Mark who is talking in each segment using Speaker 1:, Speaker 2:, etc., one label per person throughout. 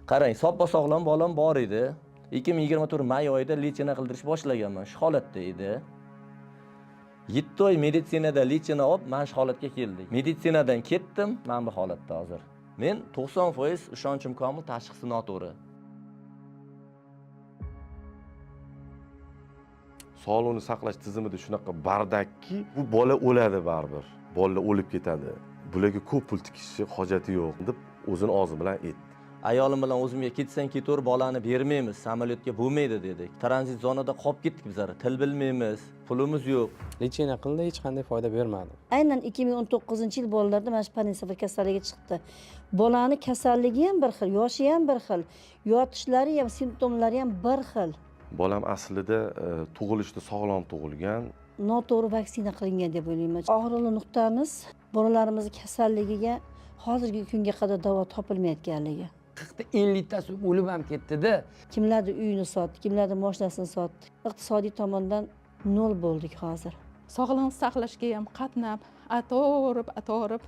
Speaker 1: Qarang, soppa sog'lom bolam bor edi. 2024 may oyida lechena qildirish boshlaganman. Shu holatda edi. 7 oy meditsinada lechena olib, mana shu holatga keldik. Meditsinadan ketdim, mana bu holatda hozir. Men 90% ishonchim komil, tashxisi noto'g'ri.
Speaker 2: Sog'liqni saqlash tizimida shunaqa bardakki, bu bola o'ladi baribir. Bolalar o'lib ketadi. Bularga ko'p pul tikishni hojati yo'q deb o'zini og'zi bilan aytdi.
Speaker 1: Ayolim bilan o'zimga ketsang ketaver, bolani bermaymiz, samolyotga bo'lmaydi dedik. Tranzit zonada qolib ketdik bizlar. Til bilmaymiz, pulimiz yo'q.
Speaker 3: Lechena qildi, hech qanday foyda bermadi.
Speaker 4: Aynan 2019-yil bolalarda mana shu panisofir kasalligi chiqdi. Bolani kasalligi ham bir xil, yoshi ham bir xil, yotishlari ham, simptomlari ham bir xil.
Speaker 2: Bolam aslida tug'ilishda sog'lom tug'ilgan.
Speaker 4: Noto'g'ri vaksina qilingan deb o'ylayman. Og'riqli nuqtamiz bolalarimiz kasalligiga hozirgi kunga qadar davo topilmayotganligi.
Speaker 5: 40-50 tasi o'lib ham ketdi-da.
Speaker 4: Kimlardir uyini sotdi, kimlardir mashinasini sotdi. Iqtisodiy tomondan nol bo'ldik hozir.
Speaker 6: Sog'liqni saqlashga ham qatnab, atorib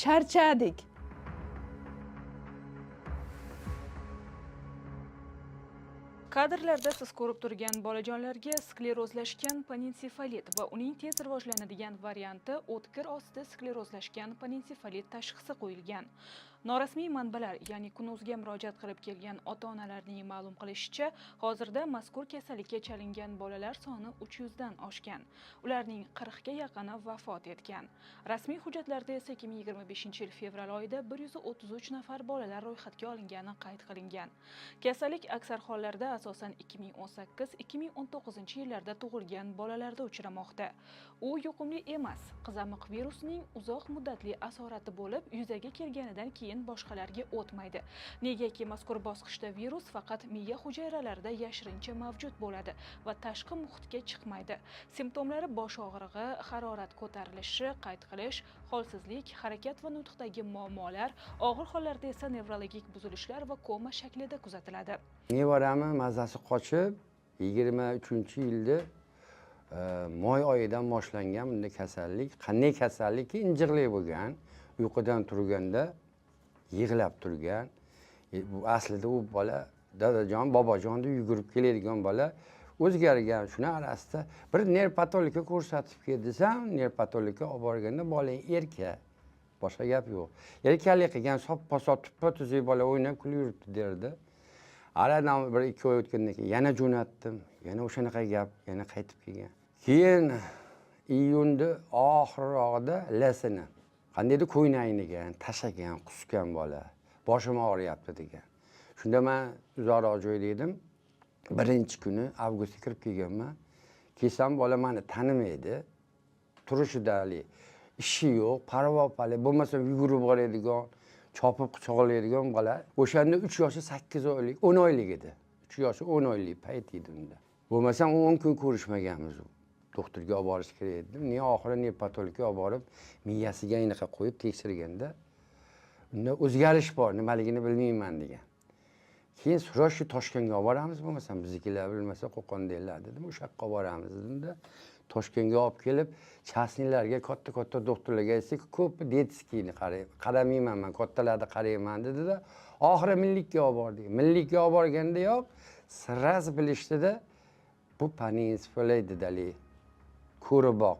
Speaker 6: charchadik. Kadrlarda siz ko'rib turgan bolajonlarga sklerozlashgan panensefalit va uning tez rivojlanadigan varianti o'tkir osti sklerozlashgan panensefalit tashxisi qo'yilgan. Norasmiy manbalar, ya'ni Kun.uzga murojaat qilib kelgan ota-onalarning ma'lum qilishicha, hozirda mazkur kasallikka chalingan bolalar soni 300 dan oshgan. Ularning 40 ga yaqini vafot etgan. Rasmiy hujjatlarda esa 2025-yil fevral oyida 133 nafar bolalar ro'yxatga olingani qayd qilingan. Kasallik aksar hollarda asosan 2018-2019 yillarda tug'ilgan bolalarda uchramoqda. U yuqumli emas, qizamiq virusining uzoq muddatli asorati bo'lib, yuzaga kelganidan keyin boshqalarga o'tmaydi. Negaki mazkur bosqichda virus faqat miya hujayralarida yashirincha mavjud bo'ladi va tashqi muhitga chiqmaydi. Simptomlari bosh og'rig'i, harorat ko'tarilishi, qayt qilish, holsizlik, harakat va nutqdagi muammolar, og'ir hollarda esa nevrologik buzilishlar va koma shaklida kuzatiladi.
Speaker 5: Nevarami mazasi qochib, 23-yilda may oyidan boshlangan bunday kasallik. Qanday kasallikki, injiqli bo'lgan, uyqudan turganda yig'lab turgan. Bu aslida u bola dadajon, bobojon deb yugurib keladigan bola o'zgargan. Shuna orasida bir nerv patologga ko'rsatib keldisam, nerv patologga olib borganda bolang erka. Boshqa gap yo'q. Erkalik qilgan soppa-sop tuppa-tuzuk bola o'ynab kulib yuribdi derdi. Aradan bir 2 oy o'tgandan keyin yana jo'natdim. Yana o'shanaqa gap, yana qaytib kelgan. Keyin iyunda oxirrog'ida lasini qandaydir ko'ynagini tashagan, qusgan bola. Boshim og'riyapti degan. Shunda men uzoqroq joyda edim. Birinchi kuni avgustga kirib kelganman. Kelsam bola meni tanimaydi. Turishida ishi yo'q, parvo-pali, bo'lmasa yugurib boradigan, chopib quchoqlaydigan bola. O'shanda 3 yoshi 8 oylik, 10 oylik edi. 3 yoshi 10 oylik payt edi unda. Bo'lmasam 10 kun ko'rishmaganmiz. Doktorga olib borish kerak edi. Men oxiri nerv patologga olib borib, miyasiga anaqa qo'yib tekshirganda, unda o'zgarish bor, nimaligini bilmayman degan. Keyin shu Toshkentga olib boramiz, bo'lmasam biznikilar bilmasa Qo'qondagilar dedim, o'sha yoqqa olib boramiz dedimda, Toshkentga olib kelib, chasnilarga katta doktorlarga aytsak, ko'p detskiyni qaramayman men, kattalarni qarayman dedi-da, oxiri millikka olib bordik. Millikka olib borganda yo'q, sirraz bilishdida bu panensefalit dedali. Ko'riboq.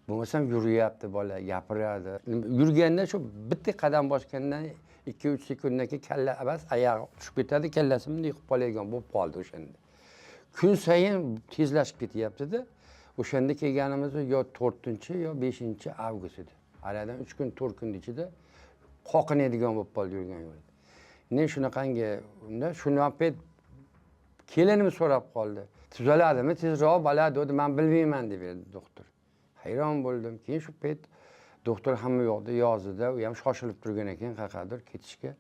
Speaker 5: Bo'lmasam yuryapti bola, gapiradi. Yurganda shu bitta qadam bosgandan 2-3 sekunddan keyin kalla abas oyog'i tushib ketadi, kallasi bunday yiqib qoladigan bo'lib qoldi o'shanda. Kun sayin tezlashib ketyapti-da. O'shanda kelganimiz yo 4 yo 5-avgust edi. Aradan 3 kun, 4 kun ichida qoqinadigan bo'lib qoldi yurgan yo'lda. Men shunaqangi unda shunaqpet kelinimni so'rab qoldi. Tuzaladimi, tezroq bola dedi, men bilmayman deb berdi doktor. Hayron bo'ldim. Keyin shu pet doktor hamma yoqda yozdi-da, u ham shoshilib turgan ekan, qaqadir ketishga.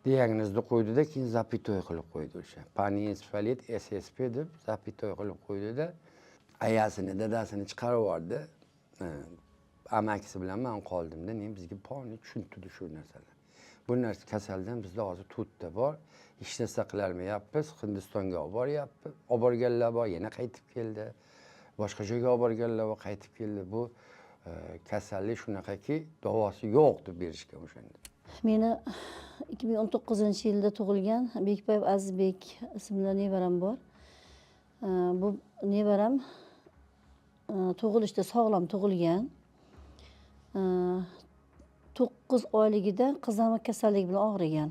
Speaker 5: Diagnozni qo'ydi-da, keyin zapitoy qilib qo'ydi o'sha. Panensefalit SSP deb zapitoy qilib qo'ydi-da, ayasini, dadasini chiqarib yubordi. Amakisi bilan men qoldim-da, men bizga poni tushuntirdi shu narsalar. Bu narsa kasaldan bizda hozir 4 ta bor. Hech narsa qilolmayapmiz. Hindistonga olib boryapti. Olib borganlar bor, yana qaytib keldi. Boshqa joyga olib borganlar bor, qaytib keldi. Bu kasallik shunaqaki, davosi yo'q deb berishgan o'shanda.
Speaker 4: Meni 2019-yilda tug'ilgan Bekboyev Azizbek ismli nevaram bor. Bu nevaram tug'ilishda sog'lom tug'ilgan. 9 oyligida qizamiq kasalligi bilan og'rigan.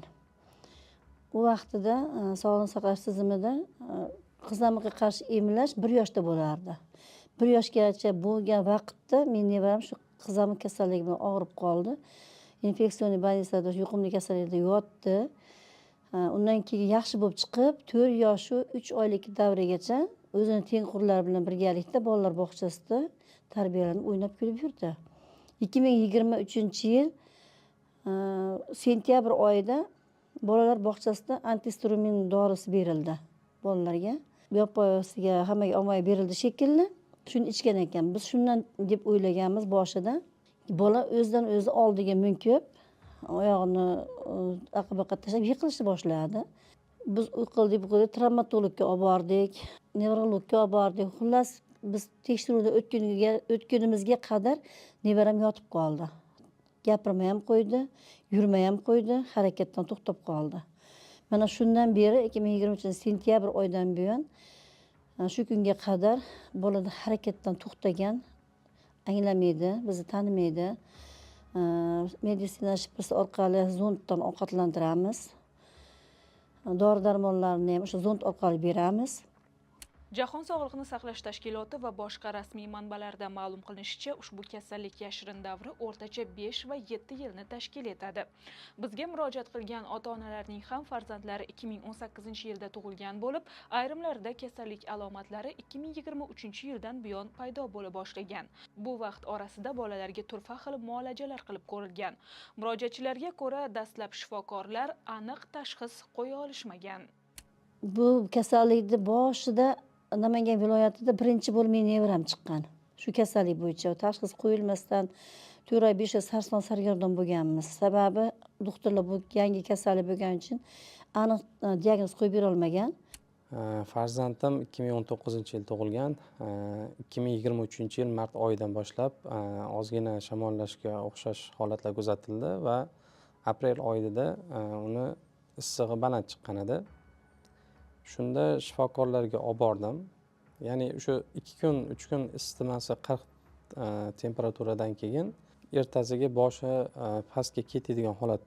Speaker 4: U vaqtida sog'liqni saqlash tizimida qizamiqqa qarshi emlash 1 yoshda bo'lardi. 1 yoshgacha bo'lgan vaqtda men nevaram shu qizamiq kasalligi bilan og'rib qoldi. Infeksion больницада yuqumli kasallikda yotdi. Undan keyin yaxshi bo'lib chiqib, 4 yoshi 3 oylik davrigacha o'zini tengqurlar bilan birgalikda bolalar bog'chasida tarbiyalanib, o'ynab kulib yurdi. 2023-yil sentyabr oyida bolalar bog'chasida antihistamin dorisi berildi bolalarga. Yoppasiga hammaga ommaga berildi shekilli. Shuni ichgan ekan. Biz shundan deb o'ylaganmiz boshida. Bola o'zidan o'zi oldiga munkib, oyog'ini aqibaqqa tashlab yiqilishni boshladi. Biz uqildik, travmatologga olib bordik, nevrologga olib bordik. Xullas, biz tekshiruvdan o'tgunimizga qadar nevaram yotib qoldi. Gapirmay ham qo'ydi, yurmay ham qo'ydi, harakatdan to'xtab qoldi. Mana shundan beri 2023 sentyabr oyidan buyon shu kunga qadar bolada harakatdan to'xtagan, anglamaydi, bizni tanimaydi. Meditsina shifrasi orqali zonddan ovqatlantiramiz. Dori-darmonlarni ham o'sha zond orqali beramiz.
Speaker 6: Jahon Sog'liqni saqlash tashkiloti va boshqa rasmiy manbalarda ma'lum qilinishicha, ushbu kasallik yashirin davri o'rtacha 5 va 7 yilni tashkil etadi. Bizga murojaat qilgan ota-onalarning ham farzandlari 2018-yilda tug'ilgan bo'lib, ayrimlarida kasallik alomatlari 2023-yildan buyon paydo bo'la boshlagan. Bu vaqt orasida bolalarga turfa xil muolajalar qilib ko'rilgan. Murojaatchilarga ko'ra, dastlab shifokorlar aniq tashxis qo'ya olishmagan.
Speaker 4: Bu kasallikni boshida Namangan viloyatida birinchi bo'lib meni nevaram chiqqan. Shu kasallik bo'yicha tashxis qo'yilmasdan 4 oy 5 oy sarson-sargardon bo'lganmiz. Sababi doktorlar bu yangi kasallik bo'lgani uchun aniq diagnoz qo'yib bera olmagan.
Speaker 3: Farzandim 2019-yil tug'ilgan. 2023-yil mart oyidan boshlab ozgina shamollashga o'xshash holatlar kuzatildi va aprel oyida uni issig'i baland chiqqan edi. Shunda shifokorlarga olib bordim. Ya'ni o'sha 2 kun, 3 kun isitilmasi 40 temperaturadan keyin ertasiga boshi pastga ketadigan holat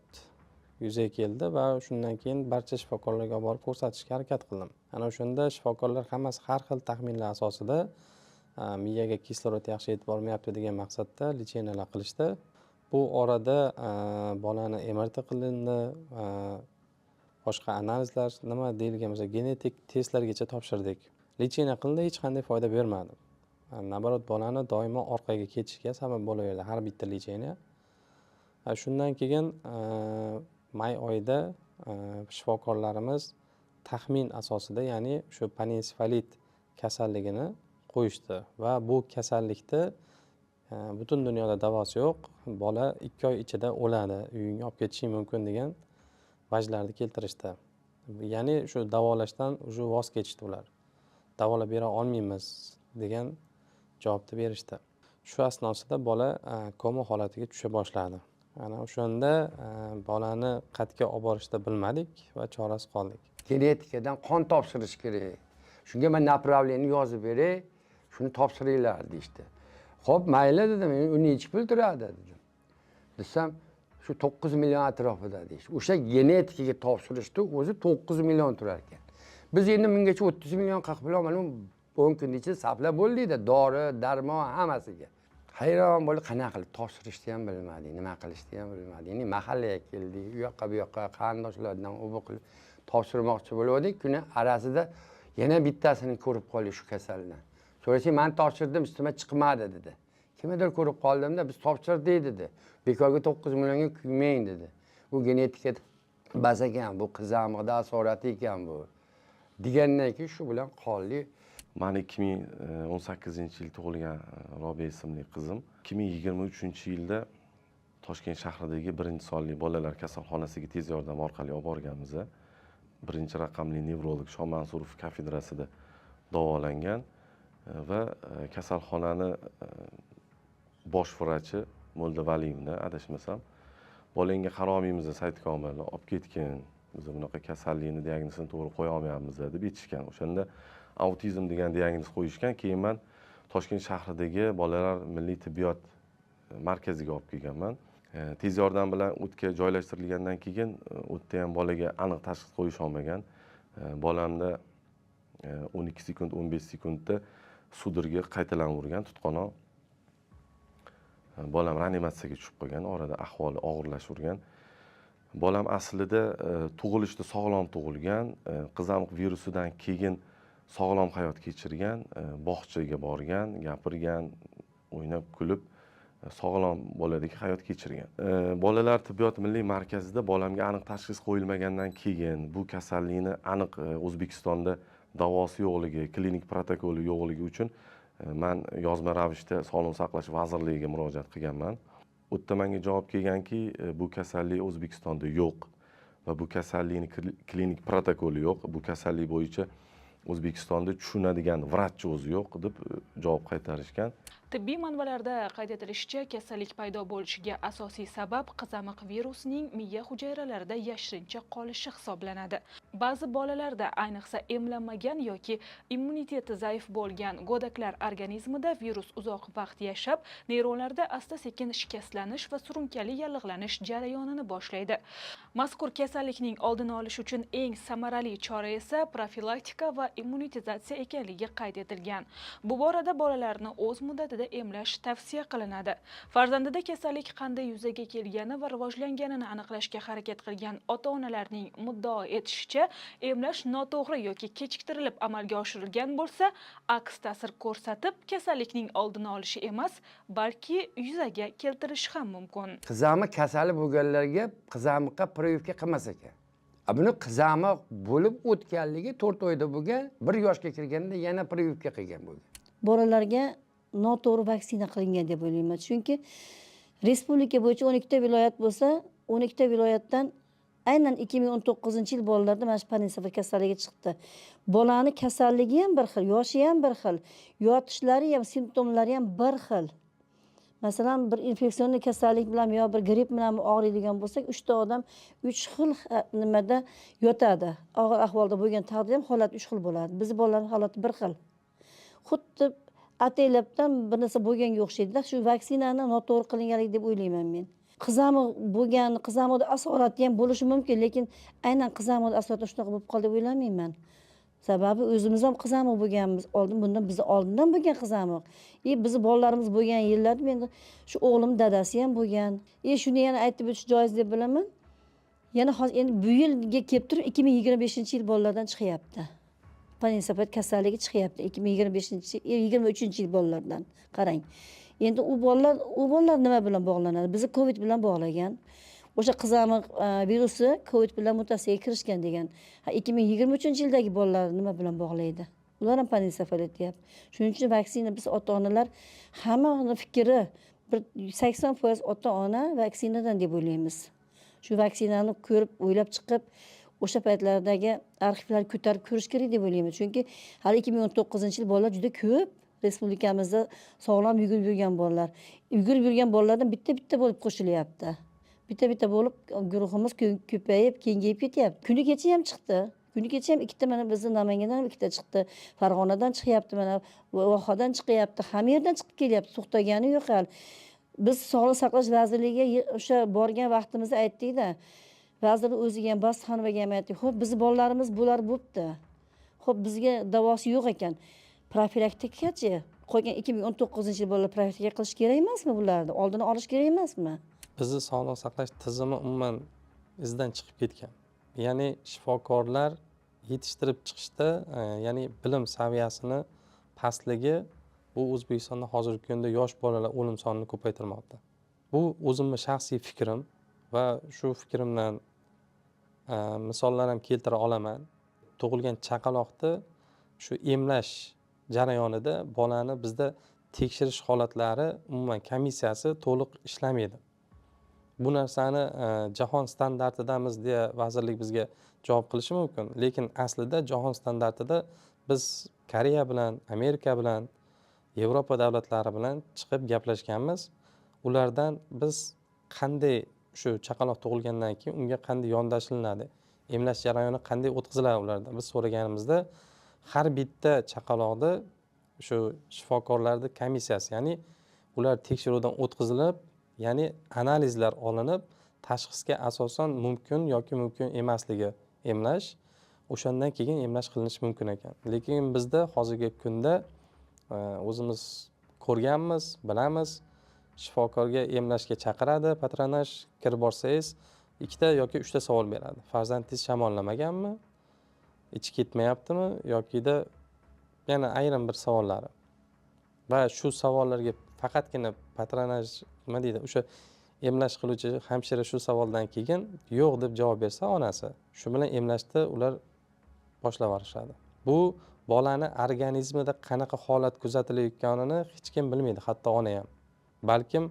Speaker 3: yuzaga keldi va shundan keyin barcha shifokorlarga olib borib ko'rsatishga harakat qildim. Ana o'shanda shifokorlar hammasi har xil taxminlar asosida miyaga kislorod yaxshi yetib bormayapti degan maqsadda lecheniyalar qilishdi. Bu orada bolani MRT qilindi, boshqa analizlar, nima deyilgan bo'lsa, genetik testlargacha topshirdik. Lecheniya qildi, hech qanday foyda bermadi. Naborot bolani doimo orqaga ketishiga sabab bo'laverdi har bitta lecheniya. Shundan keyin may oyida shifokorlarimiz taxmin asosida, ya'ni shu panensefalit kasalligini qo'yishdi va bu kasallikda butun dunyoda davosi yo'q. Bola 2 oy ichida o'ladi, uyingga olib ketishi mumkin degan vajlarni keltirishdi. Ya'ni shu davolashdan уже voz kechdi ular. Davolab bera olmaymiz degan javobni berishdi. Shu asnosida bola koma holatiga tusha boshladi. Ana o'shanda bolani qatga olib borishda bilmadik va chorasiz qoldik.
Speaker 5: Genetikadan qon topshirish kerak. Shunga men направление yozib beray, shuni topshiringlar deydi. Xo'p, mayli dedim, u necha pul turadi dedim. Desam, shu 9 million atrofida deydi. O'sha genetikaga topshirishdi, o'zi 9 million turar ekan. Biz endi bungacha 30 million qilib bilaman, 10 kun ichida saplab bo'ldi-da, dori, darmon hammasiga. Hayron bo'lib, qanaqa qilib topshirishni ham bilmadik, nima qilishni ham bilmadik. Endi mahallaga keldik, u yoqqa bu yoqqa qarindoshlardan o'bu qilib topshirmoqchi bo'ldik. Kuni arasida yana bittasini ko'rib qoldik shu kasaldan. So'rasam, men topshirdim, ustima chiqmadi dedi. Kimdir ko'rib qoldimda, biz topshirdik dedi. Bekorga 9 millionga kuymang dedi. Bu genetikada bas ekan, bu qizamiqda asorati ekan bu. Degandan keyin shu bilan qoldik.
Speaker 2: Mani 2018-yil tug'ilgan Robiya ismli qizim 2023-yilda Toshkent shahridagi 1-sonli bolalar kasalxonasiga tez yordam orqali olib borganmiz. 1-raqamli nevrolog Shomansurov kafedrasida davolangan va kasalxonani bosh vrachi Moldavaliyevni adashmasam bolangga qaramaymiz Saidkomil olib ketgin, biz bunaqa kasallikni diagnozini to'g'ri qo'ya olmayapmiz deb aytishgan. O'shanda autizm degan diagnoz qo'yishgan. Keyin men Toshkent shahridagi bolalar milliy tibbiyot markaziga olib kelganman. Tez yordam bilan o'tga joylashtirilgandan keyin o'tda ham bolaga aniq tashxis qo'yish olmagan. Bolamda 12 sekund, 15 sekundda sudirga qaytalanib tutqanoq. Bolam reanimatsiyaga tushib qolgan, orada ahvoli og'irlashib. Bolam aslida tug'ilishda sog'lom tug'ilgan, qizamiq virusidan keyin sog'lom hayot kechirgan, bog'chaga borgan, gapirgan, o'ynab kulib sog'lom boladek hayot kechirgan. Bolalar tibbiyot milliy markazida bolamga aniq tashxis qo'yilmagandan keyin bu kasallikni aniq O'zbekistonda davosi yo'qligi, klinik protokoli yo'qligi uchun men yozma ravishda Sog'liqni saqlash vazirligiga murojaat qilganman. O'tda menga javob kelganki, bu kasallik O'zbekistonda yo'q va bu kasallikning klinik protokoli yo'q. Bu kasallik bo'yicha O'zbekistonda tushunadigan vrachchi o'zi yo'q deb javob qaytarishgan.
Speaker 6: Tibbiy manbalarda qayd etilishicha, kasallik paydo bo'lishiga asosiy sabab qizamiq virusining miya hujayralarida yashirincha qolishi hisoblanadi. Ba'zi bolalarda, ayniqsa emlanmagan yoki immuniteti zaif bo'lgan go'daklar organizmida virus uzoq vaqt yashab, neyronlarda asta-sekin shikastlanish va surunkali yallig'lanish jarayonini boshlaydi. Mazkur kasallikning oldini olish uchun eng samarali chora esa profilaktika va immunitizatsiya ekanligi qayd etilgan. Bu borada bolalarni o'z muddatida emlash tavsiya qilinadi. Farzandida kasallik qanday yuzaga kelgani va rivojlanganini aniqlashga harakat qilgan ota-onalarning muddao etishicha, emlash noto'g'ri yoki kechiktirilib amalga oshirilgan bo'lsa, aks ta'sir ko'rsatib, kasallikning oldini olishi emas, balki yuzaga keltirishi ham mumkin.
Speaker 5: Qizamiq kasali bo'lganlarga qizamiqqa прививка qilmas ekan. Buni qizamiq bo'lib o'tganligi 4 oyda bo'lgan, 1 yoshga kirganda yana прививка qilgan bo'lgan.
Speaker 4: Bolalarga noto'g'ri vaksina qilingan deb o'ylayman. Chunki respublika bo'yicha 12 ta viloyat bo'lsa, 12 ta viloyatdan aynan 2019-yil bolalarda mana shu panisofir kasalligi chiqdi. Bolani kasalligi ham bir xil, yoshi ham bir xil, yotishlari ham, simptomlari ham bir xil. Masalan, bir infeksion kasallik bilan yo bir gripp bilan og'riydigan bo'lsak, 3 ta odam 3 xil nimada yotadi. Og'ir ahvolda bo'lgan taqdirda ham holat 3 xil bo'ladi. Bizning bolalarning holati bir xil. Xuddi ataylabdan bir narsa bo'lganga o'xshaydi. Shu vaksinani noto'g'ri qilinganligi deb o'ylayman men. Qizamiq bo'lgan, qizamiqda asorati ham bo'lishi mumkin, lekin aynan qizamiqda asorati shunaqa bo'lib qoldi deb o'ylamayman. Sababi o'zimiz ham qizamiq bo'lganmiz. Biz oldindan bo'lgan qizamiq. Bizni bolalarimiz bo'lgan yillarda men shu o'g'lim dadasi ham bo'lgan. Shuni yana aytib o'tish joiz deb bilaman. Yana hozir endi bu yilga kelib turib 2025-yil bolalardan chiqyapti. Panisofir kasalligi chiqyapti 2023-yil bolalardan. Qarang. Endi u bolalar nima bilan bog'lanadi? Bizni Covid bilan bog'lagan. O'sha qizamiq virusi Covid bilan mutatsiyaga kirishgan degan. 2023-yildagi bolalar nima bilan bog'laydi? Ular ham panisofir etyapti. Shuning uchun vaksina biz ota-onalar hammaning fikri 80% ota-ona vaksinadan deb o'ylaymiz. Shu vaksinani ko'rib, o'ylab chiqib, o'sha paytlardagi arxivlarni ko'tarib ko'rish kerak deb o'ylayman. Chunki hali 2019-yil bolalar juda ko'p respublikamizda sog'lom yugurib yurgan bolalar. Yugurib yurgan bolalardan bitta-bitta bo'lib qo'shilyapti. Bitta-bitta bo'lib guruhimiz ko'payib, kengayib ketyapti. Kuni kecha ham chiqdi. Kuni kecha ham 2 ta mana bizning Namangandan ham 2 ta chiqdi. Farg'onadan chiqyapti, mana Vohadan chiqyapti. Hamma yerdan chiqib kelyapti. To'xtagani yo'q hali. Biz Sog'liqni saqlash vazirligiga o'sha borgan vaqtimizda aytdik-da. Vazirlik o'ziga ham Bosxonovaga ham aytdik. Xo'p, bizning bolalarimiz bular bo'pti. Xo'p, bizga davosi yo'q ekan. Profilaktikachi qo'ygan 2019-yil bolalar profilaktika qilish kerak emasmi bularni? Oldini olish kerak emasmi?
Speaker 3: Bizni sog'liqni saqlash tizimi umuman izdan chiqib ketgan. Ya'ni shifokorlar yetishtirib chiqishda, ya'ni bilim saviyasini pastligi bu O'zbekistonda hozirgi kunda yosh bolalar o'lim sonini ko'paytirmoqda. Bu o'zimning shaxsiy fikrim va shu fikrimdan misollar ham keltira olaman. Tug'ilgan chaqaloqni shu emlash jarayonida bolani bizda tekshirish holatlari umuman komissiyasi to'liq ishlamaydi. Bu narsani jahon standartidamiz deya vazirlik bizga javob qilishi mumkin, lekin aslida jahon standartida biz Koreya bilan, Amerika bilan, Yevropa davlatlari bilan chiqib gaplashganmiz. Ulardan biz qanday shu chaqaloq tug'ilgandan keyin unga qanday yondashilinadi, emlash jarayoni qanday o'tkaziladi ularda. Biz so'raganimizda har bitta chaqaloqda shu shifokorlarning komissiyasi, ya'ni ular tekshiruvdan o'tkazilib, ya'ni analizlar olinib, tashxisga asosan mumkin yoki mumkin emasligi emlash, o'shandan keyin emlash qilinishi mumkin ekan. Lekin bizda hozirgi kunda o'zimiz ko'rganmiz, bilamiz, shifokorga emlashga chaqiradi, patronaj kirib borsangiz 2 yoki 3 savol beradi. Farzandingiz shamollamaganmi? Ichi ketmayaptimi yokida yana ayrim bir savollari. Va shu savollarga faqatgina patronaj nima deydi, o'sha emlash qiluvchi hamshira shu savoldan keyin yo'q deb javob bersa onasi, shu bilan emlashni ular boshlab yuborishadi. Bu bolani organizmida qanaqa holat kuzatilayotganini hech kim bilmaydi, hatto ona ham. Balkim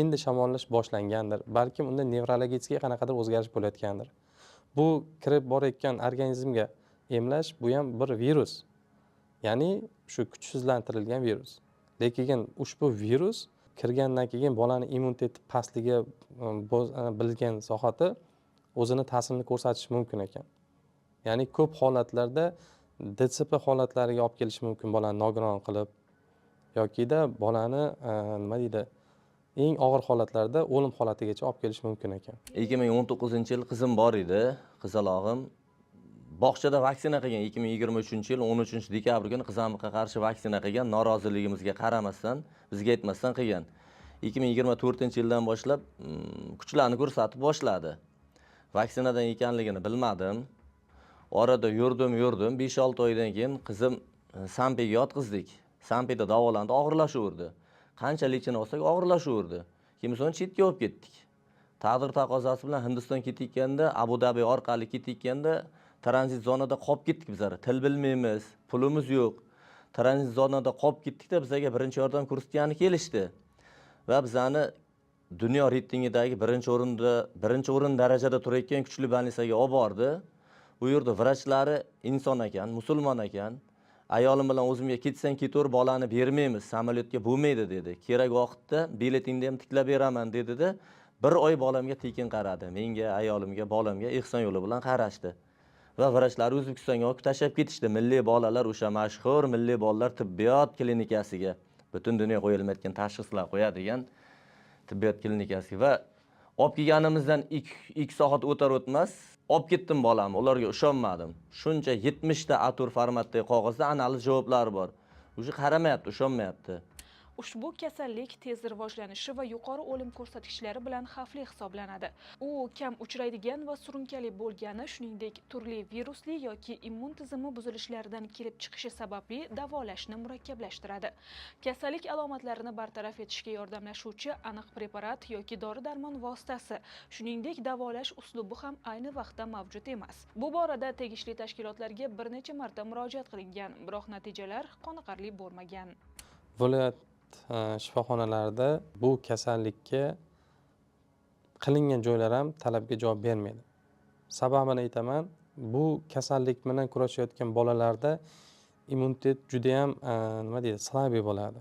Speaker 3: endi shamollash boshlangandir, balkim unda nevrologik qanaqadir o'zgarish bo'layotgandir. Bu kirib borayotgan organizmga emlash bu ham bir virus. Ya'ni shu kuchsizlantirilgan virus. Lekin ushbu virus kirgandan keyin bolani immuniteti pastligi bilgan zahoti o'zini ta'sirini ko'rsatishi mumkin ekan. Ya'ni ko'p holatlarda DTP holatlariga olib kelishi mumkin, bolani nogiron qilib yokida bolani nima deydi, eng og'ir holatlarda o'lim holatigacha olib kelishi mumkin ekan.
Speaker 1: 2019-yil qizim bor edi, qizalog'im bog'chada vaksina qilgan. 2023-yil 13-dekabr kuni qizamiqqa qarshi vaksina qilgan, noroziligimizga qaramasdan, bizga aytmasdan qilgan. 2024-yildan boshlab kuchlarni ko'rsatib boshladi. Vaksinadan ekanligini bilmadim. Orada yurdim, 5-6 oydan keyin qizim Sampiga yotqizdik. Sampida davolandi, og'irlashaverdi. Qancha lechini olsak og'irlashaverdi. Keyin so'ng chetga olib ketdik. Taqdir taqozosi bilan Hindiston ketayotganda, Abu Dabi orqali ketayotganda tranzit zonada qolib ketdik bizlar. Til bilmaymiz, pulimiz yo'q. Tranzit zonada qolib ketdik-da, bizga birinchi yordam ko'rsatgani kelishdi. Va bizani dunyo reytingidagi birinchi o'rin darajada turayotgan kuchli больницаga olib bordi. Bu yerda vrachlari inson ekan, musulmon ekan. Ayolim bilan o'zimga ketsang ketaver, bolani bermaymiz, samolyotga bo'lmaydi dedi. Kerak vaqtda biletingni ham tiklab beraman dedi-da, 1 oy bolamga tekin qaradi. Menga, ayolimga, bolamga ehson yo'li bilan qarashdi. Va vrachlar O'zbekistonga olib tashlab ketishdi. Milliy bolalar, o'sha mashhur Milliy bolalar tibbiyot klinikasiga, butun dunyo qo'yilmayotgan tashxislar qo'yadigan tibbiyot klinikasiga va olib kelganimizdan 2 soat o'tar o'tmas olib ketdim bolamni. Ularga ishonmadim. Shuncha 70 ta A4 formatdagi qog'ozda analiz javoblari bor. O'sha qaramayapti, ishonmayapti.
Speaker 6: Ushbu kasallik tez rivojlanishi va yuqori o'lim ko'rsatkichlari bilan xavfli hisoblanadi. U kam uchraydigan va surunkali bo'lgani, shuningdek, turli virusli yoki immun tizimi buzilishlaridan kelib chiqishi sababli davolashni murakkablashtiradi. Kasallik alomatlarini bartaraf etishga yordamlashuvchi aniq preparat yoki dori-darmon vositasi, shuningdek, davolash uslubi ham ayni vaqtda mavjud emas. Bu borada tegishli tashkilotlarga bir necha marta murojaat qilingan, biroq natijalar qoniqarli bo'lmagan.
Speaker 3: Viloyat shifoxonalarida bu kasallikka qilingan joylar ham talabga javob bermaydi. Sababini aytaman, bu kasallik bilan kurashayotgan bolalarda immunitet juda ham nima deydi, slabiy bo'ladi.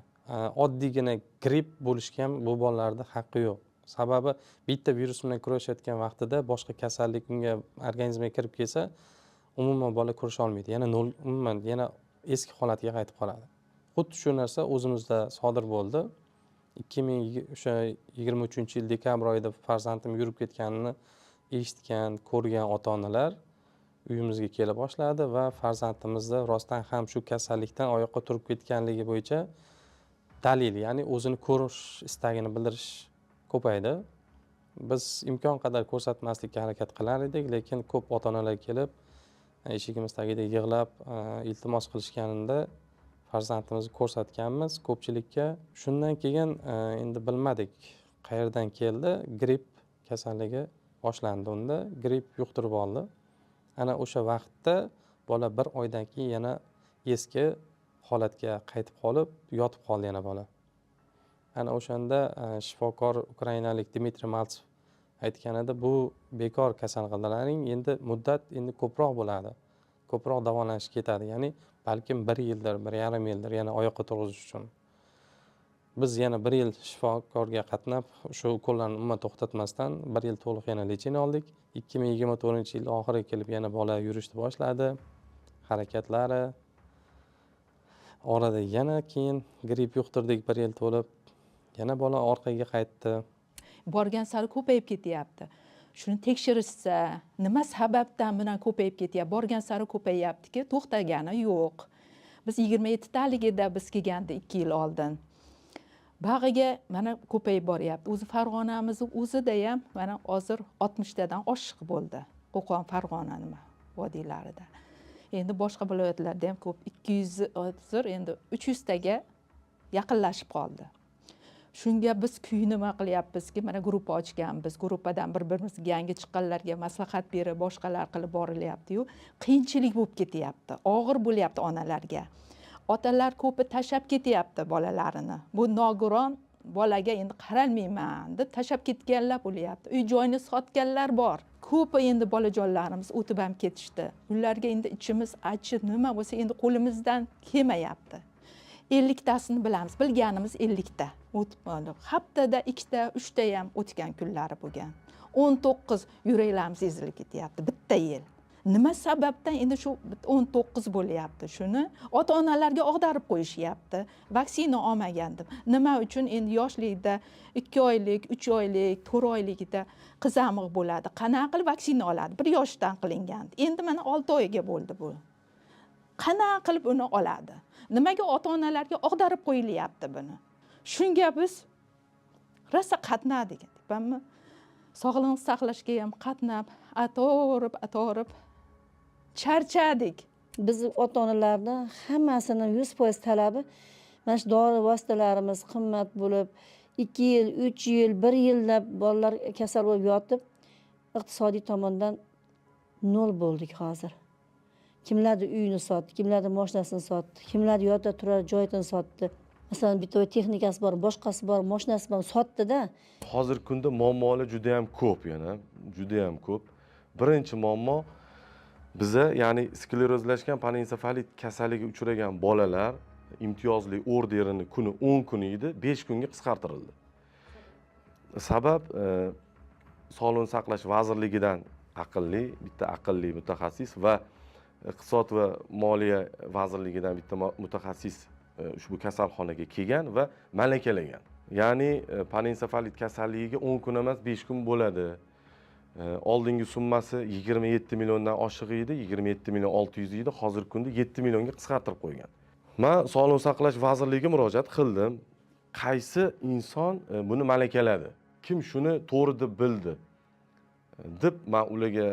Speaker 3: Oddiygina gripp bo'lishga ham bu bolalarda haqqi yo'q. Sababi bitta virus bilan kurashayotgan vaqtida boshqa kasallik unga organizmga kirib kelsa, umuman bola kurasha olmaydi. Umuman yana eski holatiga qaytib qoladi. Xuddi shu narsa o'zimizda sodir bo'ldi. 2023-yil dekabr oyida farzandim yurib ketganini eshitgan, ko'rgan ota-onalar uyimizga kela boshladi va farzandimizni rostdan ham shu kasallikdan oyoqqa turib ketganligi bo'yicha dalil, ya'ni o'zini ko'rish istagini bildirish ko'paydi. Biz imkon qadar ko'rsatmaslikka harakat qilar edik, lekin ko'p ota-onalar kelib eshigimiz tagida yig'lab iltimos qilishganida farzandimizni ko'rsatganmiz ko'pchilikka. Shundan keyin endi bilmadik qayerdan keldi, gripp kasalligi boshlandi unda, gripp yuqtirib oldi. Ana o'sha vaqtda bola 1 oydan keyin yana eski holatga qaytib qolib, yotib qoldi yana bola. Ana o'shanda shifokor ukrainalik Dmitriy Maltsev aytganida, bu bekor kasal qildilaring, endi muddat endi ko'proq bo'ladi. Ko'proq davolanish ketadi, ya'ni balkim 1 yildir, 1,5 yildir yana oyoqqa turg'izish uchun. biz yana 1 yil shifokorga qatnab shu ukollarni umuman to'xtatmasdan 1 yil to'liq yana lecheniya oldik. 2024 yil oxiriga kelib yana bola yurishni boshladi, harakatlari. Orada yana keyin gripp yuqtirdik 1 yil to'lib, yana bola orqaga qaytdi.
Speaker 7: Borgan sari ko'payib ketyapti. Shuni tekshirishsa, nima sababdan bilan ko'payib ketyapti? Borgan sari ko'payyaptiki, to'xtagani yo'q. Biz 27 taligida biz kelganda 2 yil oldin. Bag'iga mana ko'payib boryapti. O'zi Farg'onamizni o'zida ham mana hozir 60 tadan oshiq bo'ldi. Qo'qon, Farg'ona nima vodiylarida. Endi boshqa viloyatlarda ham ko'p 200 hozir endi 300 taga yaqinlashib qoldi. Shunga biz nima qilyapmizki, mana gruppa ochganmiz. Gruppadan bir-birimizga yangi chiqqanlarga maslahat berib, boshqalar qilib borilyapti-yu, qiyinchilik bo'lib ketyapti. Og'ir bo'lyapti onalarga. Otalar ko'pi tashab ketyapti bolalarini. Bu nogiron bolaga endi qaralmayman deb tashab ketganlar bo'lyapti. Uy joyini sotganlar bor. Ko'pi endi bolajonlarimiz o'tib ham ketishdi. Ularga endi ichimiz achib, nima bo'lsa endi qo'limizdan kelmayapti. 50 tasini bilamiz. Bilganimiz 50 ta. O'tib qoldi. Haftada 2 ta, 3 ta ham o'tgan kunlari bo'lgan. 19 yuraklarimiz ezilib ketyapti bitta yil. Nima sababdan endi shu 19 bo'lyapti? Shuni ota-onalarga og'darib qo'yishyapti. Vaksina olmagandim. Nima uchun endi yoshlikda 2 oylik, 3 oylik, 4 oyligida qizamiq bo'ladi. Qanaqa qilib vaksina oladi? 1 yoshdan qilingan. Endi mana 6 oyga bo'ldi bu. Qanaqa qilib uni oladi? Nimaga ota-onalarga og'darib qo'yilyapti buni? Shunga biz rosa qatnadik. Deyapmanmi? Sog'liqni saqlashga ham qatnab, atorib charchadik.
Speaker 4: Biz ota-onalarni hammasini 100% talabi mana shu dori vositalarimiz qimmat bo'lib, 2 yil, 3 yil, 1 yillab bolalar kasal bo'lib yotib, iqtisodiy tomondan nol bo'ldik hozir. Kimlardir uyini sotdi, kimlardir mashinasini sotdi, kimlardir yota turar joyini sotdi. Masalan, bitta texnikasi bor, boshqasi bor, mashinasi bor, sotdi-da.
Speaker 2: Hozirgi kunda muammolar juda ham ko'p yana, juda ham ko'p. Birinchi muammo biza, ya'ni sklerozlashgan panensefalit kasalligiga uchragan bolalar imtiyozli orderini kuni 10 kun edi, 5 kunga qisqartirildi. Sabab Sog'liqni saqlash vazirligidan bitta aqlli mutaxassis va Iqtisod va moliya vazirligidan bitta mutaxassis ushbu kasalxonaga kelgan va malakalagan. Ya'ni panensefalit kasalligiga 10 kun emas 5 kun bo'ladi. Oldingi summasi 27 milliondan oshiq edi, 27 million 600 edi, hozirgi kunda 7 millionga qisqartirib qo'ygan. Men Sog'liqni saqlash vazirligiga murojaat qildim. Qaysi inson buni malakaladi? Kim shuni to'g'ri deb bildi? Deb men ularga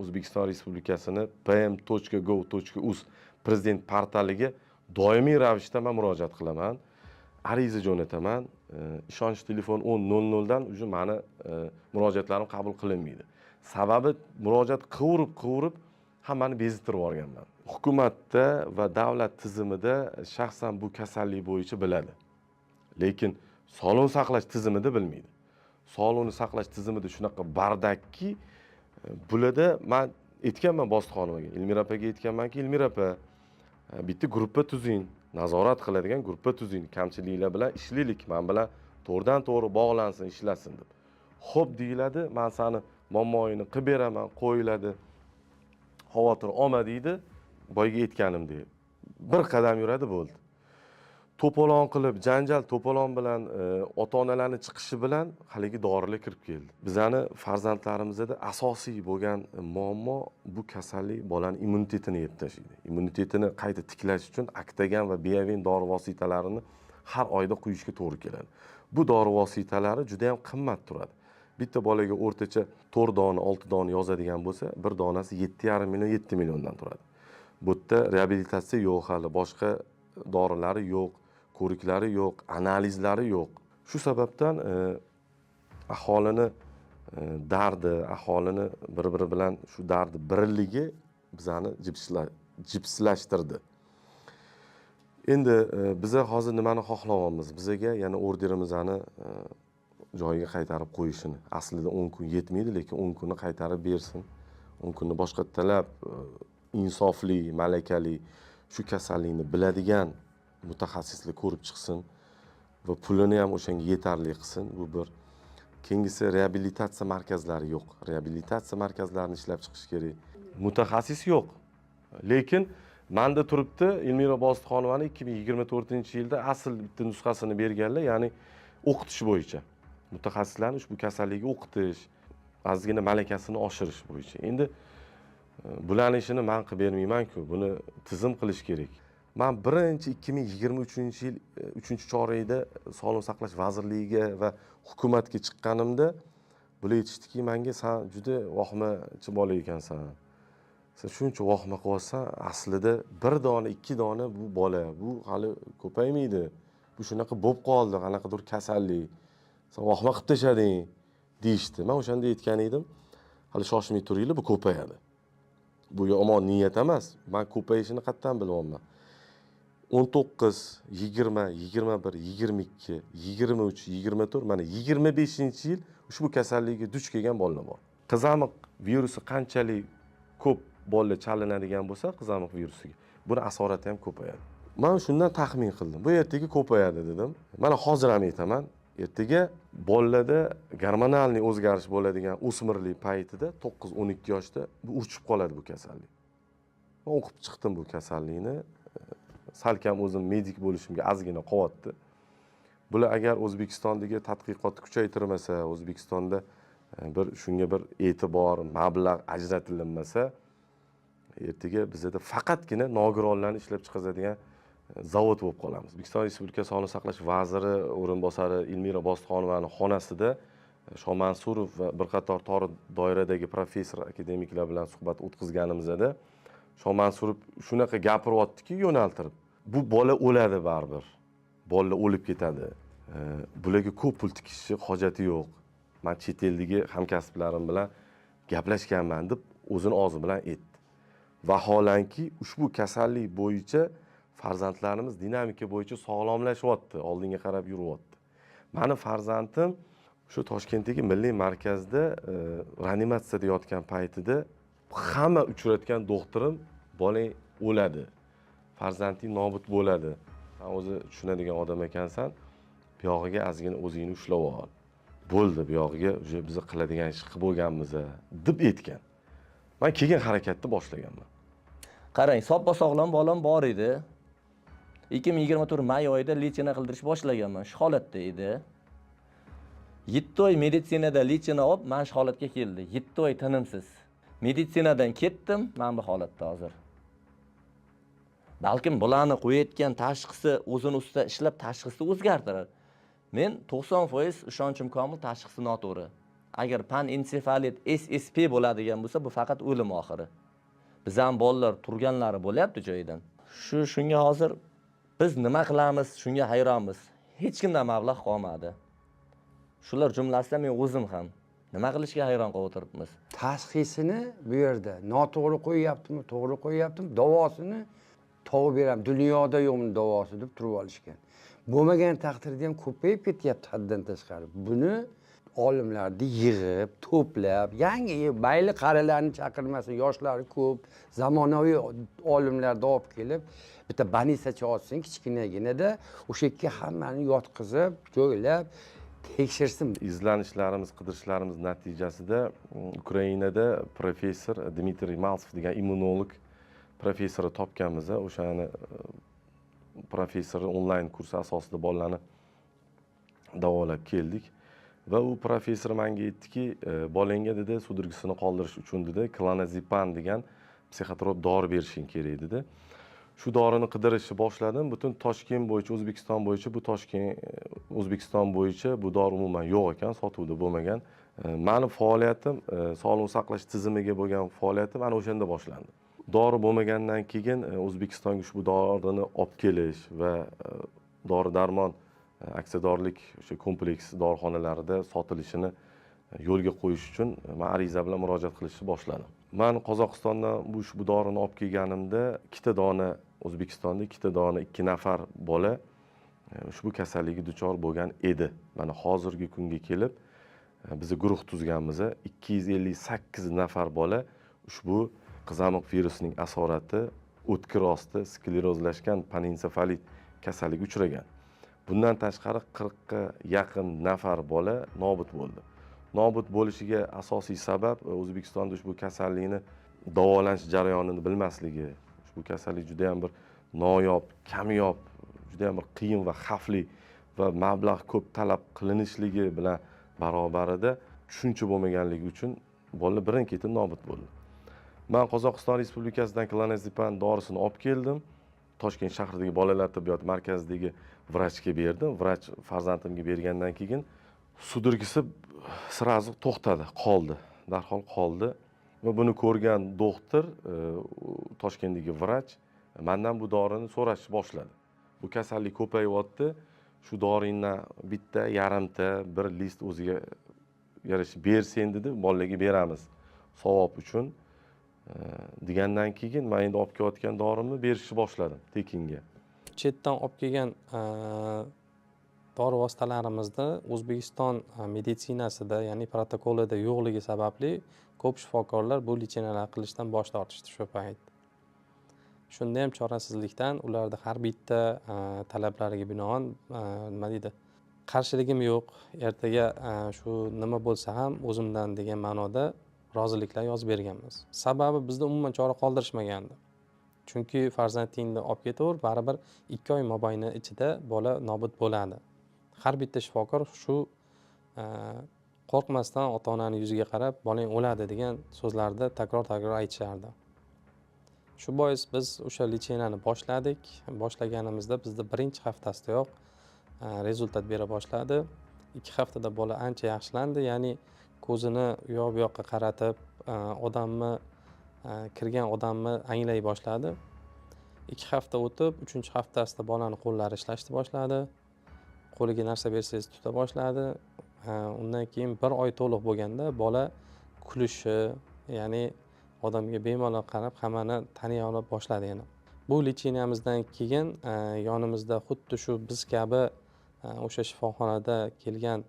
Speaker 2: O'zbekiston Respublikasini pm.gov.uz prezident portaliga doimiy ravishda men murojaat qilaman. Ariza jo'nataman. Ishonch telefon 10:00 dan уже meni murojaatlarim qabul qilinmaydi. Sababi murojaat qilib hammani bezdirib yuborganman. Hukumatda va davlat tizimida shaxsan bu kasallik bo'yicha biladi. Lekin sog'liqni saqlash tizimida bilmaydi. Sog'liqni saqlash tizimida shunaqa bardakki, bularda men aytganman bositxonimga, Ilmira opaga aytganmanki, Ilmira opa, bitta gruppa tuzing, nazorat qiladigan gruppa tuzing, kamchiliklar bilan ishlaylik, men bilan to'g'ridan-to'g'ri bog'lansin, ishlasin deb. Xo'p deyiladi, men seni momoyini qilib beraman, qo'yiladi. Xavotir olma deydi, boyga aytganimdek. Bir qadam yuradi bo'ldi. To'polon qilib, janjal to'polon bilan ota-onalarning chiqishi bilan haligi dorilar kirib keldi. Bizani farzandlarimizda asosiy bo'lgan muammo bu kasallik bolaning immunitetini yeb tashlaydi. Immunitetini qayta tiklash uchun Actagan va Biavin dori vositalarini har oyda quyishga to'g'ri keladi. Bu dori vositalari juda ham qimmat turadi. Bitta bolaga o'rtacha 4 dona, 6 dona yozadigan bo'lsa, bir donasi 7,5 million, 7 milliondan turadi. Bu yerda reabilitatsiya yo'q, hali boshqa dorilari yo'q, ko'riklari yo'q, analizlari yo'q. Shu sababdan aholini dardi, aholini bir-biri bilan shu dardi birligi bizani jipslashtirdi. Endi biza hozir nimani xohlayapmiz? Bizaga yana orderimizni joyiga qaytarib qo'yishini. Aslida 10 kun yetmaydi, lekin 10 kunni qaytarib bersin. 10 kunni boshqa talab, insofli, malakali, shu kasallikni biladigan mutaxassislar ko'rib chiqsin. va pulini ham o'shanga yetarli qilsin. Bu bir. Keyingisi reabilitatsiya markazlari yo'q. Reabilitatsiya markazlarini ishlab chiqish kerak. Mutaxassis yo'q. Lekin menda turibdi Elmira Bositxonovani 2024-yilda asl bitta nusxasini berganlar, ya'ni o'qitish bo'yicha. Mutaxassislarni ushbu kasallikni o'qitish, ozgina malakasini oshirish bo'yicha. Endi bularning ishini men qilib bermayman-ku, buni tizim qilish kerak. Men birinchi 2023-yil 3-chorakda Sog'liqni saqlash vazirligiga va hukumatga chiqqanimda bular aytishdiki, menga sen juda vahmachi bola ekansan. Sen shuncha vahma qilyapsan, aslida bir dona, ikki dona bu bola, bu hali ko'paymaydi. Bu shunaqa bo'lib qoldi, qanaqadir kasallik. Sen vahma qilib tashlading deyishdi. Men o'shanda aytgan edim, hali shoshmay turinglar, bu ko'payadi. Bu yomon niyat emas. Men ko'payishini qattan bilyapman. 19, 20, 21, 22, 23, 24, mana 25-yil ushbu kasallikka duch kelgan bolalar bor. Qizamiq virusi qanchalik ko'p bolalar chalinadigan bo'lsa, qizamiq virusiga, buni asorati ham ko'payadi. Men shundan taxmin qildim. Bu ertaga ko'payadi dedim. Mana hozir ham aytaman, ertaga bolalarda gormonalniy o'zgarish bo'ladigan o'smirlik paytida 9-12 yoshda bu urchib qoladi bu kasallik. Men o'qib chiqdim bu kasallikni. Salkam o'zim medik bo'lishimga ozgina qo'yapti. Bular agar O'zbekistondagi tadqiqotni kuchaytirmasa, O'zbekistonda shunga bir e'tibor, mablag' ajratilmasa, ertaga bizda faqatgina nogironlarni ishlab chiqaradigan zavod bo'lib qolamiz. O'zbekiston Respublikasi Sog'liqni saqlash vaziri o'rinbosari Elmira Bositxonovaning xonasida Shomansurov va bir qator tor doiradagi professor akademiklar bilan suhbat o'tkazganimizda Shomansurov shunaqa gapiryaptiki, yo'naltirib. Bu bola o'ladi baribir. Bolalar o'lib ketadi. Bularga ko'p pul tikishni hojati yo'q. Men chet eldagi hamkasblarim bilan gaplashganman deb o'zini og'zi bilan aytdi. Vaholanki ushbu kasallik bo'yicha farzandlarimiz dinamika bo'yicha sog'lomlashyapti, oldinga qarab yuryapti. Meni farzandim shu Toshkentdagi milliy markazda reanimatsiyada yotgan paytida hamma uchratgan doktorim bolang o'ladi, farzanding nobud bo'ladi. Sen o'zi tushunadigan odam ekansan, bu yog'iga ozgina o'zingni ushlab ol. Bo'ldi, bu yog'iga o'sha biz qiladigan ish qilib bo'lganmiz deb aytgan. Men keyin harakatni boshlaganman.
Speaker 1: Qarang, soppa sog'lom bolam bor edi. 2024 may oyida lechena qildirish boshlaganman. Shu holatda edi. 7 oy meditsinada lechena olib, men shu holatga keldi. 7 oy tinimsiz. Meditsinadan ketdim, men bu holatda hozir. Balkim bularni qo'yayotgan tashxisi o'zini ustida ishlab tashxisni o'zgartirar. Men 90% ishonchim komil, tashxisi noto'g'ri. Agar panensefalit SSP bo'ladigan bo'lsa, bu faqat o'lim oxiri. Biz ham bolalar turganlari bo'lyapti joyidan. Shunga hozir biz nima qilamiz, shunga hayronmiz. Hech kimdan mablag' qolmadi. Shular jumlasida men o'zim ham nima qilishga hayron qolib o'tiribmiz.
Speaker 5: Tashxisini bu yerda noto'g'ri qo'yyaptimi, to'g'ri qo'yyaptimi, davosini topib beram, dunyoda yo'qmi davosi deb turib olishgan. Bo'lmagan taqdirda ham ko'payib ketyapti haddan tashqari. Buni olimlarni yig'ib, to'plab, yangi mayli qarilarni chaqirmasa, yoshlari ko'p, zamonaviy olimlarni olib kelib, bitta banisacha ochsin kichkinaginada, o'sha yerga hammani yotqizib, joylab tekshirsin.
Speaker 2: Izlanishlarimiz, qidirishlarimiz natijasida Ukrainada professor Dmitriy Maltsov degan immunolog professori topganmiz. O'shani professori onlayn kursi asosida bolalarni davolab keldik. Va u professor menga aytdiki, bolangga dedi, sudurgisini qoldirish uchun dedi, klonazepam degan psixotrop dori berishing kerak dedi. Shu dorini qidirishni boshladim. Butun Toshkent bo'yicha, O'zbekiston bo'yicha, O'zbekiston bo'yicha bu dori umuman yo'q ekan, sotuvda bo'lmagan. Meni faoliyatim, sog'liqni saqlash tizimiga bo'lgan faoliyatim ana o'shanda boshlandi. Dori bo'lmagandan keyin O'zbekistonga ushbu dorini olib kelish va dori-darmon aksiyadorlik o'sha kompleks dorixonalarida sotilishini yo'lga qo'yish uchun men ariza bilan murojaat qilishni boshladim. Men Qozog'istondan ushbu dorini olib kelganimda ikkita dona O'zbekistonda 2 dona 2 nafar bola ushbu kasallikka duchor bo'lgan edi. Mana hozirgi kunga kelib biz guruh tuzganmiz. 258 nafar bola ushbu qizamiq virusining asorati o'tkir osti sklerozlashgan panensefalit kasalligiga uchragan. Bundan tashqari 40 ga yaqin nafar bola nobud bo'ldi. Nobud bo'lishiga asosiy sabab O'zbekistonda ushbu kasallikni davolanish jarayonini bilmasligi. Ushbu kasallik juda ham bir noyob, kamyob, juda ham bir qiyin va xavfli va mablag' ko'p talab qilinishligi bilan barobarida tushuncha bo'lmaganligi uchun bolalar birin-ketin nobud bo'ldi. Men Qozog'iston Respublikasidan klonazepam dorisini olib keldim. Toshkent shahridagi bolalar tibbiyot markazidagi vrachga berdim. Vrach farzandimga bergandan keyin sudirgisi sirazi to'xtadi, qoldi. Darhol qoldi va buni ko'rgan doktor, Toshkentdagi vrach mendan bu dorini so'rashni boshladi. Bu kasallik ko'payyapti. Shu doringdan bitta, yarimta, bir list o'ziga yarasha bersen dedi, bolalarga beramiz. Savob uchun degandan keyin men endi olib kelayotgan dorimni berishni boshladim tekinga.
Speaker 3: Chetdan olib kelgan dori vositalarimizda O'zbekiston meditsinasida, ya'ni protokolida yo'qligi sababli ko'p shifokorlar bu lecheniyalar qilishdan bosh tortishdi shu payt. Shunda ham chorasizlikdan ularda har bitta talablariga binoan nima deydi, qarshiligim yo'q, ertaga shu nima bo'lsa ham o'zimdan degan ma'noda roziliklar yozib berganmiz. Sababi bizda umuman chora qoldirishmagandi. Chunki farzandingni olib ketaver, baribir 2 oy mobaynida ichida bola nobud bo'ladi. Har bitta shifokor shu qo'rqmasdan ota-onaning yuziga qarab, bolang o'ladi degan so'zlarni takror aytishardi. Shu bois biz o'sha lecheniyani boshladik. Boshlaganimizda bizda birinchi haftasidayoq rezultat bera boshladi. 2 haftada bola ancha yaxshilandi, ya'ni ko'zini u yoq bu yoqqa qaratib, odamni kirgan odamni anglay boshladi. 2 hafta o'tib, 3-haftasida bolani qo'llari ishlashni boshladi. Qo'liga narsa bersangiz tuta boshladi. Undan keyin 1 oy to'liq bo'lganda bola kulishi, ya'ni odamga bemalol qarab hammani taniy ola boshladi yana. Bu lecheniyamizdan keyin yonimizda xuddi shu biz kabi o'sha shifoxonada kelgan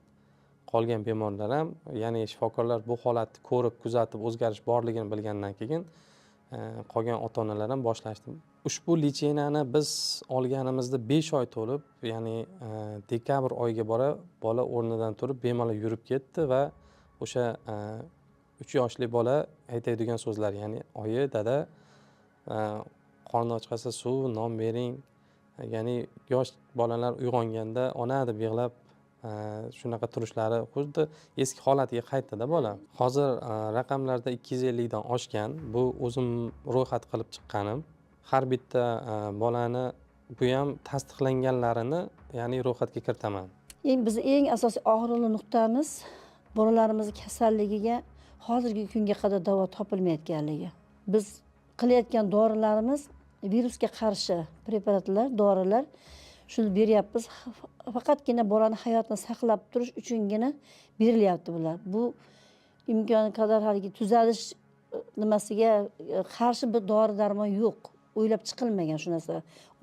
Speaker 3: qolgan bemorlar ham, ya'ni shifokorlar bu holatni ko'rib, kuzatib, o'zgarish borligini bilgandan keyin qolgan ota-onalar ham boshlashdi. Ushbu lecheniyani biz olganimizda 5 oy to'lib, ya'ni dekabr oyiga bola o'rnidan turib bemalol yurib ketdi va o'sha 3 yoshli bola aytadigan so'zlar, ya'ni oyi, dada, qorni och qolsa suv, non bering. Ya'ni yosh bolalar uyg'onganda ona deb yig'lab shunaqa turishlari xuddi eski holatiga qaytdi-da bola. Hozir raqamlarda 250 dan oshgan. Bu o'zim ro'yxat qilib chiqqanim. Har bitta bolani bu ham tasdiqlanganlarini, ya'ni ro'yxatga kiritaman.
Speaker 4: Biz eng asosiy og'riqli nuqtamiz bolalarimiz kasalligiga hozirgi kunga qadar davo topilmayotganligi. Biz qilayotgan dorilarimiz virusga qarshi preparatlar, dorilar shuni beryapmiz. Faqatgina bolani hayotini saqlab turish uchungina berilyapti bular. Bu imkon qadar haligi tuzalish nimasiga qarshi bir dori darmon yo'q. O'ylab chiqilmagan shu narsa.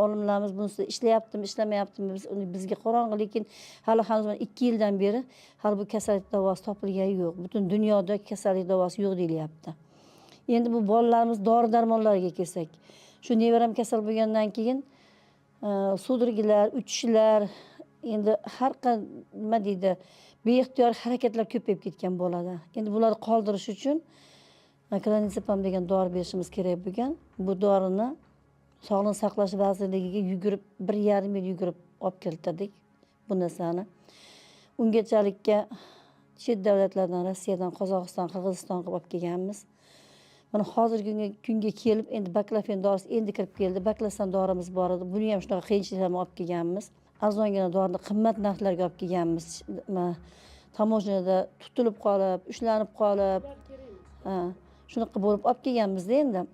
Speaker 4: Olimlarimiz bunisi ishlayaptimi, ishlamayaptimi bizga qorong'i, lekin hali hanuz 2 yildan beri hali bu kasallik davosi topilgani yo'q. Butun dunyoda kasallik davosi yo'q deyilyapti. Endi bu bolalarimiz dori darmonlariga kelsak, shu nevaram kasal bo'lgandan keyin sudirgilar, uchishlar, endi har qanday nima deydi, beixtiyor harakatlar ko'payib ketgan bo'ladi. Endi bularni qoldirish uchun klonazepam degan dori berishimiz kerak bo'lgan. Bu dorini Sog'liqni saqlash vazirligiga yugurib 1,5 yil yugurib olib keltirdik bu narsani. Ungachalikka chet davlatlardan, Rossiyadan, Qozog'iston, Qirg'izistonga olib kelganmiz. Mana hozirgi kunga kelib endi baklafen dorisi endi kirib keldi. Baklasan dorimiz bor edi. Buni ham shunaqa qiyinchiliklarni olib kelganmiz. Arzongina dorini qimmat narxlarga olib kelganmiz. Tamojnada tutilib qolib, ushlanib qolib, shunaqa bo'lib olib kelganmiz-da endi.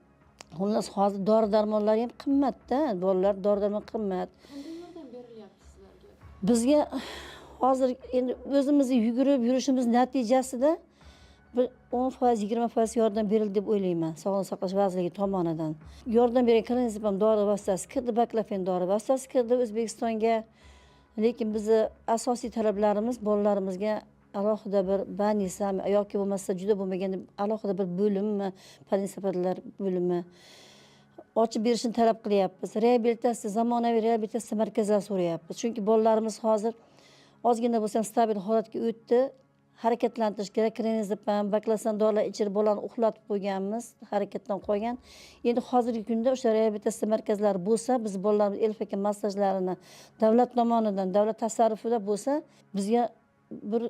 Speaker 4: Xullas hozir dori darmonlari ham qimmatda, bolalar dori darmon qimmat.
Speaker 7: Qanday yordam berilyapti sizlarga?
Speaker 4: Bizga hozir endi o'zimizni yugurib yurishimiz natijasida bir 10%, 20% yordam berildi deb o'ylayman, Sog'liqni saqlash vazirligi tomonidan. Yordam bergan klonazepam dori vositasi kirdi, baklafen dori vositasi kirdi O'zbekistonga. Lekin bizni asosiy talablarimiz bolalarimizga alohida bir banisa yoki bo'lmasa juda bo'lmaganda alohida bir bo'limmi, panisapatlar bo'limi ochib berishini talab qilyapmiz. Reabilitatsiya, zamonaviy reabilitatsiya markazlari so'rayapmiz. Chunki bolalarimiz hozir ozgina bo'lsa ham stabil holatga o'tdi. Harakatlantirish kerak, krenizepam, baklasan dorilar ichirib bolani uxlatib qo'yganmiz, harakatdan qolgan. Endi hozirgi kunda o'sha reabilitatsiya markazlari bo'lsa, biz bolalarimiz elfaka massajlarini davlat tomonidan, davlat tasarrufida bo'lsa, bizga bir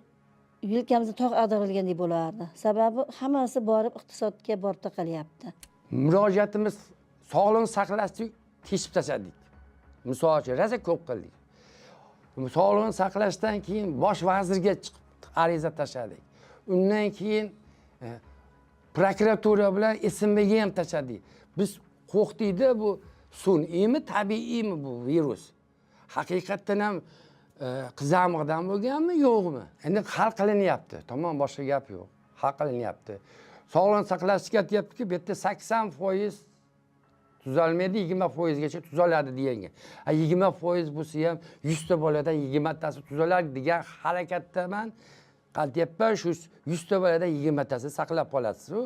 Speaker 4: yelkamizni tog' ag'darilgandek bo'lardi. Sababi hammasi borib iqtisodga borib taqalyapti.
Speaker 5: Murojaatimiz sog'liqni saqlashni teshib tashladik. Misol uchun rosa ko'p qildik. Sog'liqni saqlashdan keyin bosh vazirga chiqib ariza tashladik. Undan keyin prokuratura bilan SMBga ham tashladik. Biz qo'rqdikda, bu sun'iymi, tabiiymi bu virus? Haqiqatdan ham qizamiqdan bo'lganmi, yo'qmi? Endi hal qilinyapti. Tamom, boshqa gap yo'q. Hal qilinyapti. Sog'liqni saqlashga aytyapti-ki, bu yerda 80% tuzalmaydi, 20%gacha tuzaladi degan. 20% bo'lsa ham 100 ta boladan 20 tasi tuzaladi degan harakatdaman. Qaytyapman, shu 100 ta boladan 20 tasi saqlab qolasiz-ku.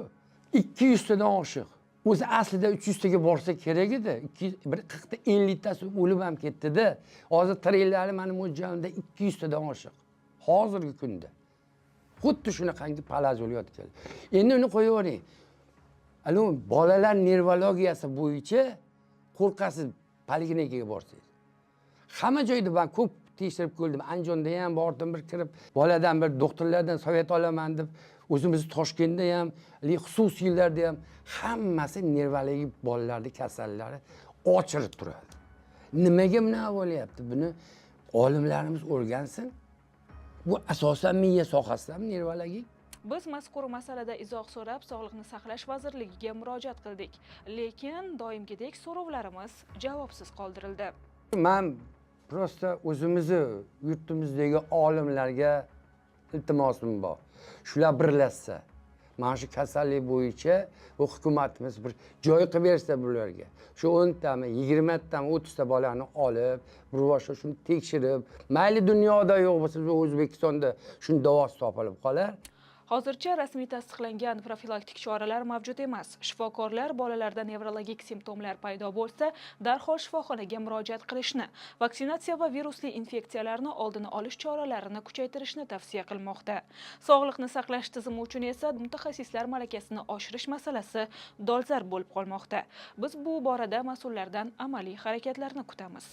Speaker 5: 200 tadan oshiq. O'zi aslida 300 taga borsa kerak edi. 40 ta 50 tasi o'lib ham ketdi-da. Hozir tirillari meni mo'ljalimda 200 tadan oshiq. Hozirgi kunda. Xuddi shunaqangi palaz bo'layotgan. Endi uni qo'yavering. Bolalar nevrologiyasi bo'yicha qo'rqasiz poliklinikaga borsangiz. Hamma joyda men ko'p tekshirib ko'rdim. Andijonda ham bordim, bir kirib, boladan bir doktorlardan sovet olaman deb, o'zimiz Toshkentda ham, xususiylarda ham hammasi nevrologik bolalarning kasallari ochilib turadi. Nimaga bunaqa bo'lyapti? Buni olimlarimiz o'rgansin. Bu asosan miya sohasida nevrologik.
Speaker 6: Biz mazkur masalada izoh so'rab Sog'liqni saqlash vazirligiga murojaat qildik, lekin doimgidek so'rovlarimiz javobsiz qoldirildi.
Speaker 5: Men prosta o'zimizni yurtimizdagi olimlarga iltimosim bor. Shular birlashsa, mana shu kasallik bo'yicha bu hukumatimiz bir joy qilib bersa bularga. Shu 10 tami, 20 tami, 30 ta bolani olib, bir boshqa shuni tekshirib, mayli dunyoda yo'q bo'lsa, O'zbekistonda shuni davosi topilib qolar.
Speaker 6: Hozircha rasmiy tasdiqlangan profilaktik choralar mavjud emas. Shifokorlar bolalarda nevrologik simptomlar paydo bo'lsa, darhol shifoxonaga murojaat qilishni, vaksinatsiya va virusli infeksiyalarni oldini olish choralarini kuchaytirishni tavsiya qilmoqda. Sog'liqni saqlash tizimi uchun esa mutaxassislar malakasini oshirish masalasi dolzarb bo'lib qolmoqda. Biz bu borada mas'ullardan amaliy harakatlarni kutamiz.